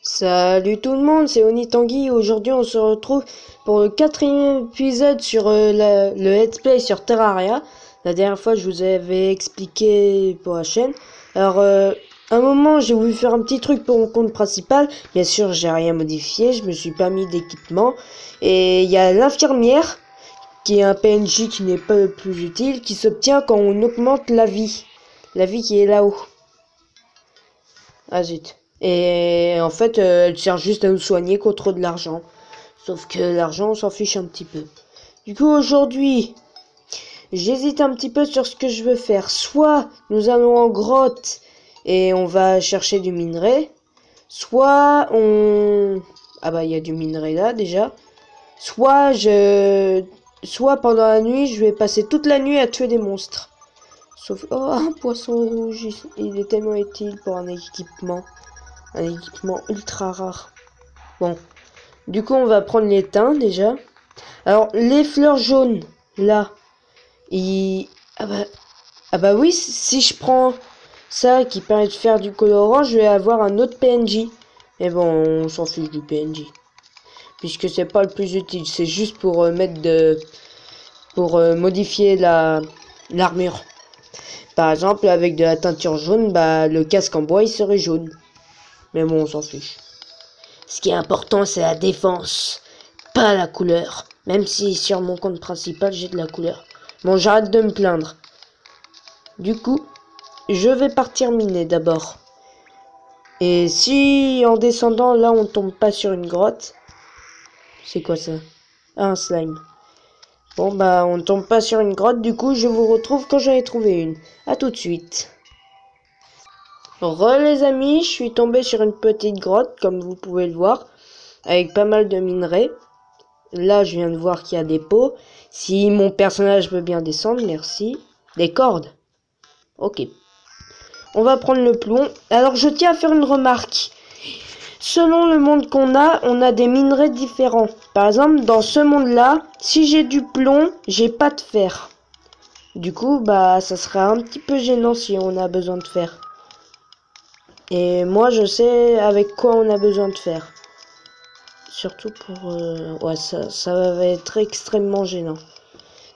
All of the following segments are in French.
Salut tout le monde, c'est Oni Tanguy. Aujourd'hui, on se retrouve pour le 4e épisode sur le let's play sur Terraria. La dernière fois, je vous avais expliqué pour la chaîne. Alors, un moment, j'ai voulu faire un petit truc pour mon compte principal. Bien sûr, j'ai rien modifié, je me suis pas mis d'équipement. Et il y a l'infirmière, qui est un PNJ qui n'est pas le plus utile, qui s'obtient quand on augmente la vie. La vie qui est là-haut. Ah zut. Et en fait, elle sert juste à nous soigner contre de l'argent. Sauf que l'argent, on s'en fiche un petit peu. Du coup, aujourd'hui, j'hésite un petit peu sur ce que je veux faire. Soit nous allons en grotte et on va chercher du minerai. Soit on... Ah bah, il y a du minerai là, déjà. Soit pendant la nuit, je vais passer toute la nuit à tuer des monstres. Sauf... Oh, un poisson rouge, il est tellement utile pour un équipement. Un équipement ultra rare. Bon. Du coup, on va prendre les thym, déjà. Alors, les fleurs jaunes, là. Ah bah oui, si je prends ça qui permet de faire du colorant, je vais avoir un autre PNJ. Mais bon, on s'en fiche du PNJ. Puisque c'est pas le plus utile. C'est juste pour modifier l'armure. Par exemple, avec de la teinture jaune, bah le casque en bois, il serait jaune. Mais bon, on s'en fiche. Ce qui est important, c'est la défense, pas la couleur. Même si sur mon compte principal, j'ai de la couleur. Bon, j'arrête de me plaindre. Du coup, je vais partir miner d'abord. Et si en descendant, là, on tombe pas sur une grotte. C'est quoi ça? Ah, un slime. Bon, bah, on tombe pas sur une grotte. Du coup, je vous retrouve quand j'en ai trouvé une. À tout de suite. Re les amis, je suis tombé sur une petite grotte, comme vous pouvez le voir, avec pas mal de minerais. Là, je viens de voir qu'il y a des pots. Si mon personnage veut bien descendre, merci. Des cordes. Ok. On va prendre le plomb. Alors, je tiens à faire une remarque. Selon le monde qu'on a, on a des minerais différents. Par exemple, dans ce monde-là, si j'ai du plomb, j'ai pas de fer. Du coup, bah, ça serait un petit peu gênant si on a besoin de fer. Et moi, je sais avec quoi on a besoin de fer. Surtout pour... ouais, ça va être extrêmement gênant.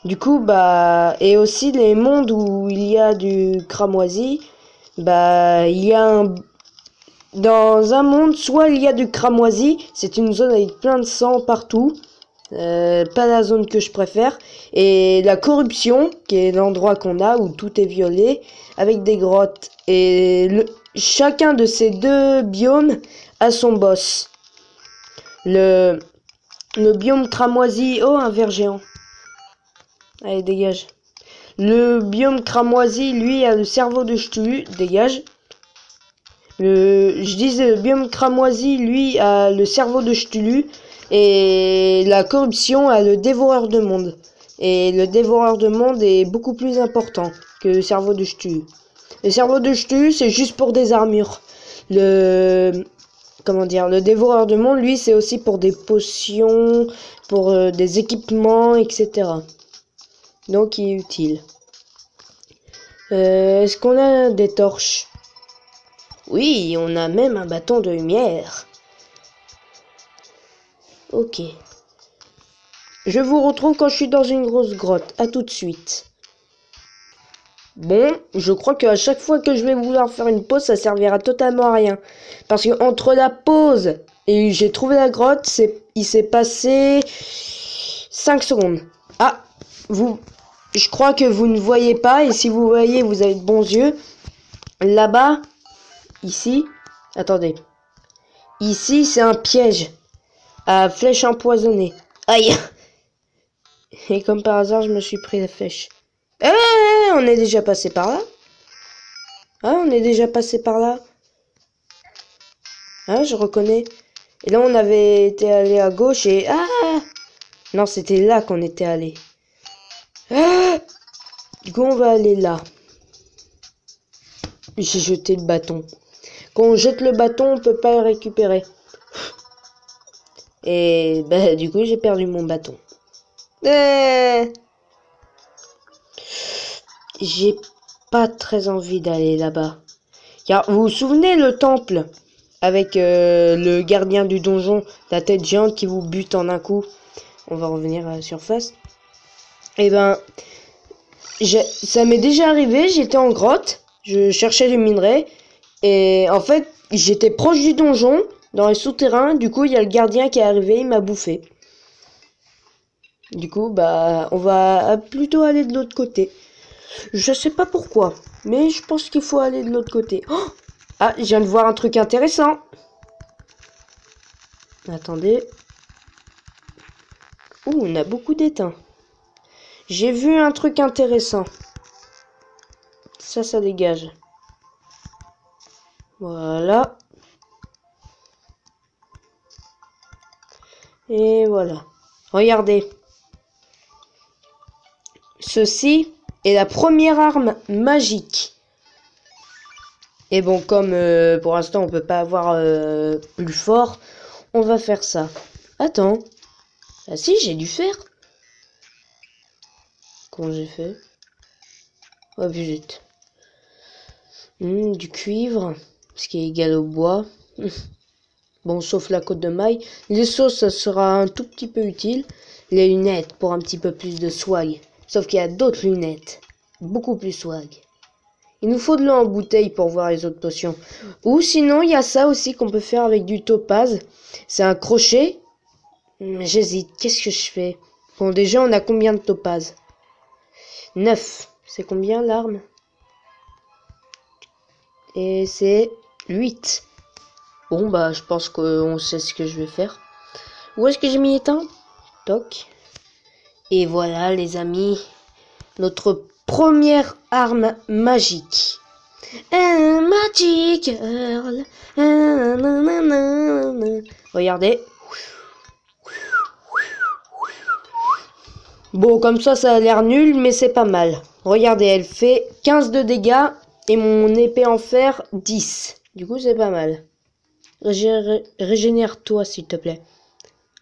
Du coup, bah... Et aussi, les mondes où il y a du cramoisi, bah... Il y a un... Dans un monde, soit il y a du cramoisi, c'est une zone avec plein de sang partout. Pas la zone que je préfère. Et la corruption, qui est l'endroit qu'on a où tout est violet, avec des grottes. Et chacun de ces deux biomes a son boss. Le biome cramoisi... Oh, un ver géant. Allez, dégage. Le biome cramoisi, lui, a le cerveau de Cthulhu. Dégage. Je disais, le biome cramoisi, lui, a le cerveau de Cthulhu. Et la corruption a le dévoreur de monde. Et le dévoreur de monde est beaucoup plus important que le cerveau de Cthulhu. Le cerveau de Cthulhu, c'est juste pour des armures. Comment dire, le dévoreur de monde, lui, c'est aussi pour des potions, pour des équipements, etc. Donc, il est utile. Est-ce qu'on a des torches? Oui, on a même un bâton de lumière. Ok. Je vous retrouve quand je suis dans une grosse grotte. À tout de suite. Bon, je crois qu'à chaque fois que je vais vouloir faire une pause, ça servira totalement à rien. Parce que entre la pause et j'ai trouvé la grotte, il s'est passé 5 secondes. Ah, je crois que vous ne voyez pas, et si vous voyez, vous avez de bons yeux. Là-bas, ici, attendez. Ici, c'est un piège à flèche empoisonnée. Aïe! Et comme par hasard, je me suis pris la flèche. On est déjà passé par là? Ah, on est déjà passé par là. Ah, je reconnais. Et là, on avait été allé à gauche et... Ah! Non, c'était là qu'on était allé. Ah! Du coup, on va aller là. J'ai jeté le bâton. Quand on jette le bâton, on peut pas le récupérer. Et bah, du coup, j'ai perdu mon bâton. J'ai pas très envie d'aller là-bas. Car vous vous souvenez le temple avec le gardien du donjon, la tête géante qui vous bute en un coup. On va revenir à la surface. Et ben, ça m'est déjà arrivé, j'étais en grotte, je cherchais du minerai, et en fait, j'étais proche du donjon, dans les souterrains, du coup, il y a le gardien qui est arrivé, il m'a bouffé. Du coup, bah, on va plutôt aller de l'autre côté. Je sais pas pourquoi, mais je pense qu'il faut aller de l'autre côté. Oh, ah, je viens de voir un truc intéressant. Attendez. Ouh, on a beaucoup d'étain. J'ai vu un truc intéressant. Ça dégage. Voilà. Et voilà. Regardez. Ceci est la première arme magique. Et bon, comme pour l'instant on peut pas avoir plus fort, on va faire ça. Attends. Ah si, j'ai dû faire. Comment j'ai fait? Oh vite. Du cuivre, ce qui est égal au bois. Bon, sauf la côte de maille. Les sauces, ça sera un tout petit peu utile. Les lunettes, pour un petit peu plus de swag. Sauf qu'il y a d'autres lunettes. Beaucoup plus swag. Il nous faut de l'eau en bouteille pour voir les autres potions. Ou sinon, il y a ça aussi qu'on peut faire avec du topaz. C'est un crochet. J'hésite. Qu'est-ce que je fais? Bon, déjà, on a combien de topaz? 9. C'est combien l'arme? Et c'est 8. Bon, bah, je pense qu'on sait ce que je vais faire. Où est-ce que j'ai mis éteint? Toc. Et voilà, les amis. Notre première arme magique. Un magic girl. Regardez. Bon, comme ça a l'air nul, mais c'est pas mal. Regardez, elle fait 15 de dégâts et mon épée en fer 10. Du coup, c'est pas mal. Régénère-toi, s'il te plaît.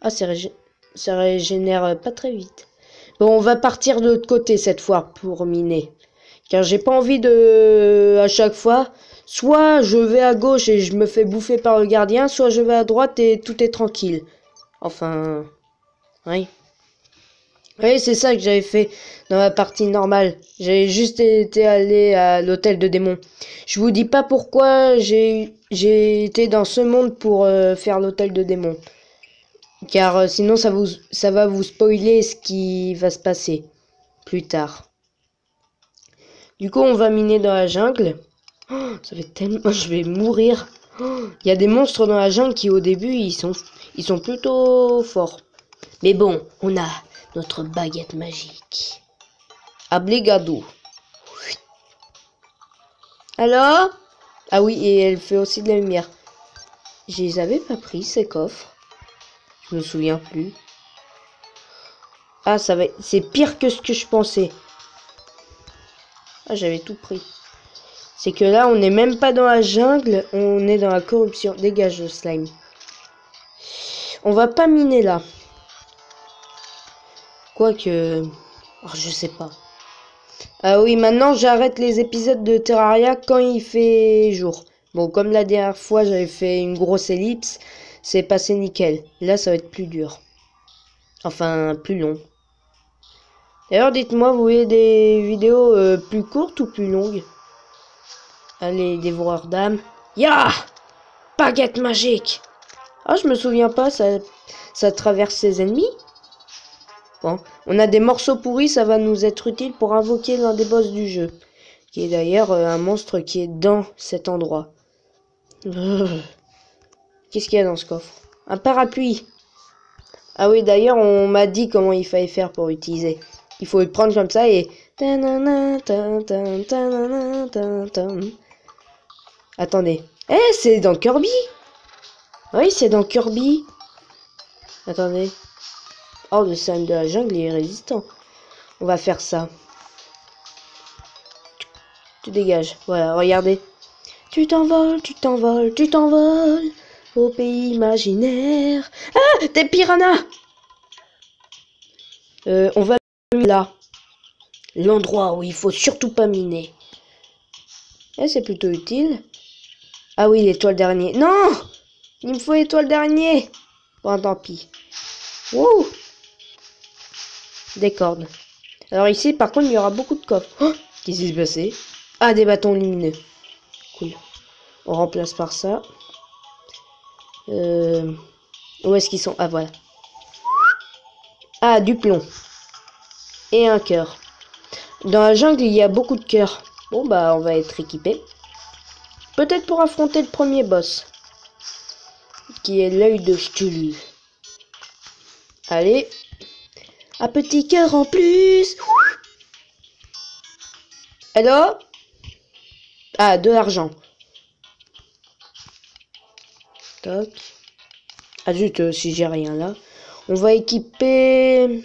Ah, ça régénère pas très vite. Bon, on va partir de l'autre côté cette fois pour miner. Car j'ai pas envie de... À chaque fois, soit je vais à gauche et je me fais bouffer par le gardien, soit je vais à droite et tout est tranquille. Enfin... Oui. Oui, c'est ça que j'avais fait dans la partie normale. J'avais juste été allé à l'hôtel de démons. Je vous dis pas pourquoi j'ai été dans ce monde pour faire l'hôtel de démons. Car sinon ça va vous spoiler ce qui va se passer plus tard. Du coup, on va miner dans la jungle. Oh, ça fait tellement... Je vais mourir. Il y a des monstres dans la jungle qui au début ils sont plutôt forts. Mais bon, on a notre baguette magique. Abligado. Alors? Ah oui, et elle fait aussi de la lumière. Je les avais pas pris ces coffres. Je me souviens plus. Ah, c'est pire que ce que je pensais. Ah, j'avais tout pris. C'est que là, on n'est même pas dans la jungle, on est dans la corruption. Dégage le slime. On va pas miner là. Quoique... Oh, je sais pas. Ah oui, maintenant j'arrête les épisodes de Terraria quand il fait jour. Bon, comme la dernière fois j'avais fait une grosse ellipse, c'est passé nickel. Là, ça va être plus dur. Enfin, plus long. D'ailleurs, dites-moi, vous voulez des vidéos plus courtes ou plus longues? Allez, dévoreur d'âme. Ya! Baguette magique! Ah, je me souviens pas, ça traverse ses ennemis? Bon, on a des morceaux pourris, ça va nous être utile pour invoquer l'un des boss du jeu. Qui est d'ailleurs un monstre qui est dans cet endroit. Qu'est-ce qu'il y a dans ce coffre? Un parapluie. Ah oui, d'ailleurs, on m'a dit comment il fallait faire pour l'utiliser. Il faut le prendre comme ça et... Attendez. Eh, c'est dans Kirby? Oui, c'est dans Kirby. Attendez. Oh, le slime de la jungle est résistant. On va faire ça. Tu dégages. Voilà, regardez. Tu t'envoles, tu t'envoles, tu t'envoles au pays imaginaire. Ah, des piranhas! On va là. L'endroit où il faut surtout pas miner. Eh, c'est plutôt utile. Ah oui, l'étoile dernier. Non! Il me faut l'étoile dernier. Bon, tant pis. Wouh! Des cordes. Alors ici, par contre, il y aura beaucoup de coffres. Oh, qu'est-ce qui s'est passé? Ah, des bâtons lumineux. Cool. On remplace par ça. Où est-ce qu'ils sont? Ah, voilà. Ah, du plomb. Et un cœur. Dans la jungle, il y a beaucoup de cœurs. Bon, bah, on va être équipé. Peut-être pour affronter le premier boss. Qui est l'œil de Cthulhu. Allez. Un petit cœur en plus. Hello? Ah, de l'argent. Toc. Ah, zut, si j'ai rien là. On va équiper...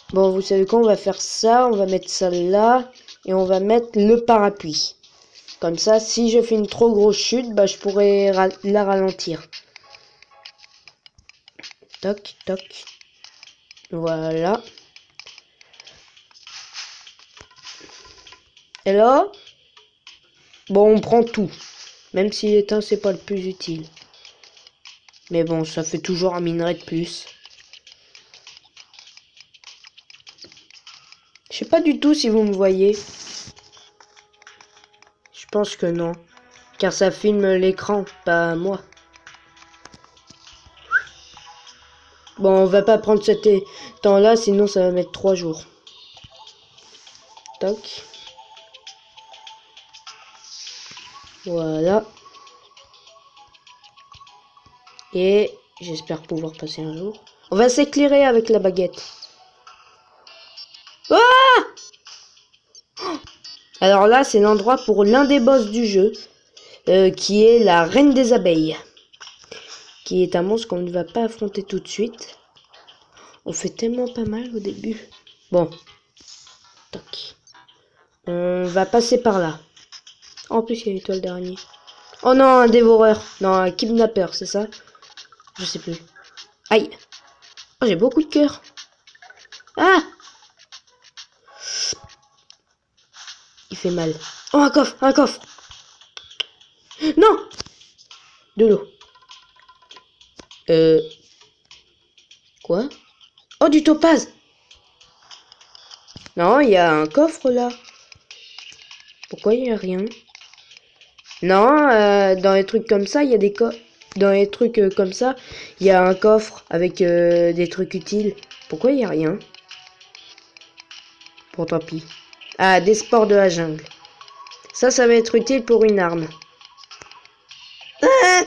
Bon, vous savez quoi? On va faire ça. On va mettre ça là. Et on va mettre le parapluie. Comme ça, si je fais une trop grosse chute, bah, je pourrais la ralentir. Toc, toc. Voilà. Et là, bon, on prend tout. Même si l'étain, c'est pas le plus utile. Mais bon, ça fait toujours un minerai de plus. Je sais pas du tout si vous me voyez. Je pense que non. Car ça filme l'écran, pas moi. Bon, on va pas prendre ce temps-là, sinon ça va mettre 3 jours. Toc. Voilà. Et j'espère pouvoir passer un jour. On va s'éclairer avec la baguette. Ah! Alors là, c'est l'endroit pour l'un des boss du jeu, qui est la reine des abeilles. Qui est un monstre qu'on ne va pas affronter tout de suite. On fait tellement pas mal au début. Bon. Toc. On va passer par là. En plus, il y a l'étoile dernier. Oh non, un dévoreur. Non, un kidnappeur, c'est ça? Je sais plus. Aïe. Oh, j'ai beaucoup de cœur. Ah! Il fait mal. Oh, un coffre, un coffre. Non! De l'eau. Quoi? Oh, du topaz! Non, il y a un coffre là. Pourquoi il n'y a rien? Non, dans les trucs comme ça, il y a des coffres. Dans les trucs comme ça, il y a un coffre avec des trucs utiles. Pourquoi il n'y a rien? Bon, tant pis. Ah, des sports de la jungle. Ça va être utile pour une arme. Ah!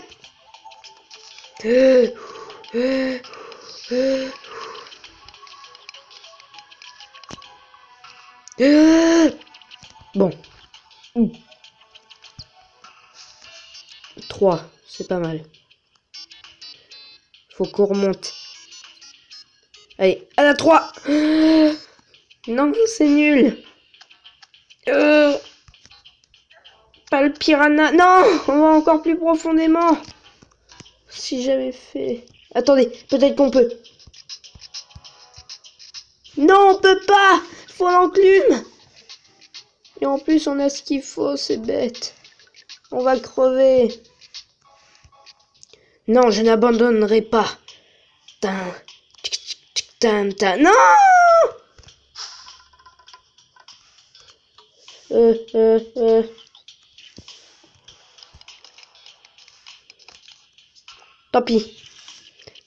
Bon. 3, c'est pas mal. Faut qu'on remonte. Allez, à la 3. Non, c'est nul. Pas le piranha. Non, on va encore plus profondément. Si j'avais fait... Attendez, peut-être qu'on peut. Non, on peut pas. Faut l'enclume. Et en plus, on a ce qu'il faut, c'est bête. On va crever. Non, je n'abandonnerai pas. Non! Tant pis.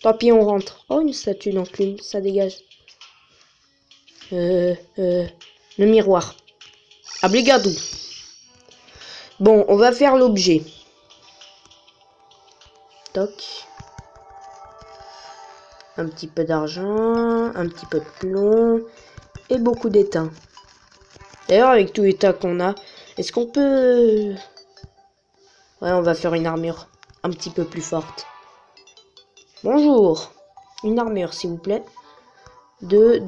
Tant pis, on rentre. Oh, une statue d'enclume, ça dégage. Le miroir. Obligadou. Bon, on va faire l'objet. Toc. Un petit peu d'argent, un petit peu de plomb et beaucoup d'étain. D'ailleurs, avec tout l'étain qu'on a, est-ce qu'on peut... Ouais, on va faire une armure un petit peu plus forte. Bonjour. Une armure, s'il vous plaît. 2.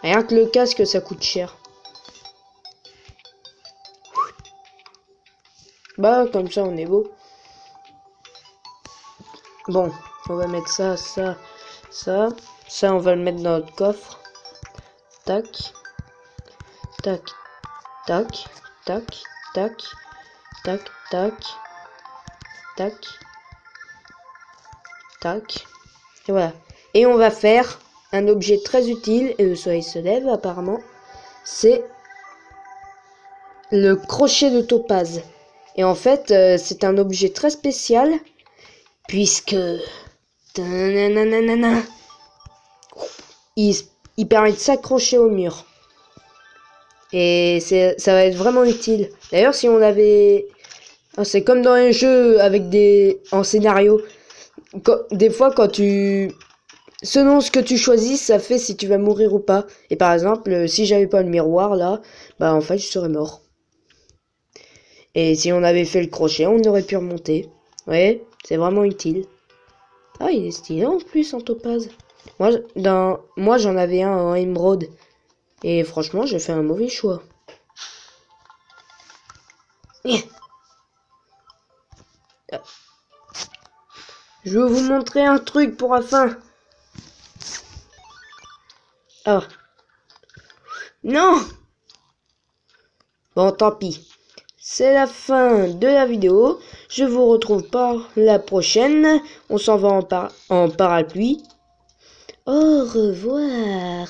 Rien que le casque, ça coûte cher. Bah, comme ça, on est beau. Bon, on va mettre ça. Ça, on va le mettre dans notre coffre. Tac. Tac. tac, tac, tac, tac, tac, tac, tac. Et voilà. Et on va faire un objet très utile, et le soleil se lève apparemment. C'est le crochet de topaze. Et en fait, c'est un objet très spécial, puisque il permet de s'accrocher au mur. Et ça va être vraiment utile. D'ailleurs, si on avait... c'est comme dans un jeu avec en scénario. Des fois, quand tu... Selon ce que tu choisis, ça fait si tu vas mourir ou pas. Et par exemple, si j'avais pas le miroir, là, bah en fait, je serais mort. Et si on avait fait le crochet, on aurait pu remonter. Ouais, c'est vraiment utile. Ah, il est stylé en plus en topaz. Moi, j'en avais un en émeraude. Et franchement, j'ai fait un mauvais choix. Je vais vous montrer un truc pour la fin. Ah. Non! Bon, tant pis. C'est la fin de la vidéo. Je vous retrouve par la prochaine. On s'en va en parapluie. Au revoir.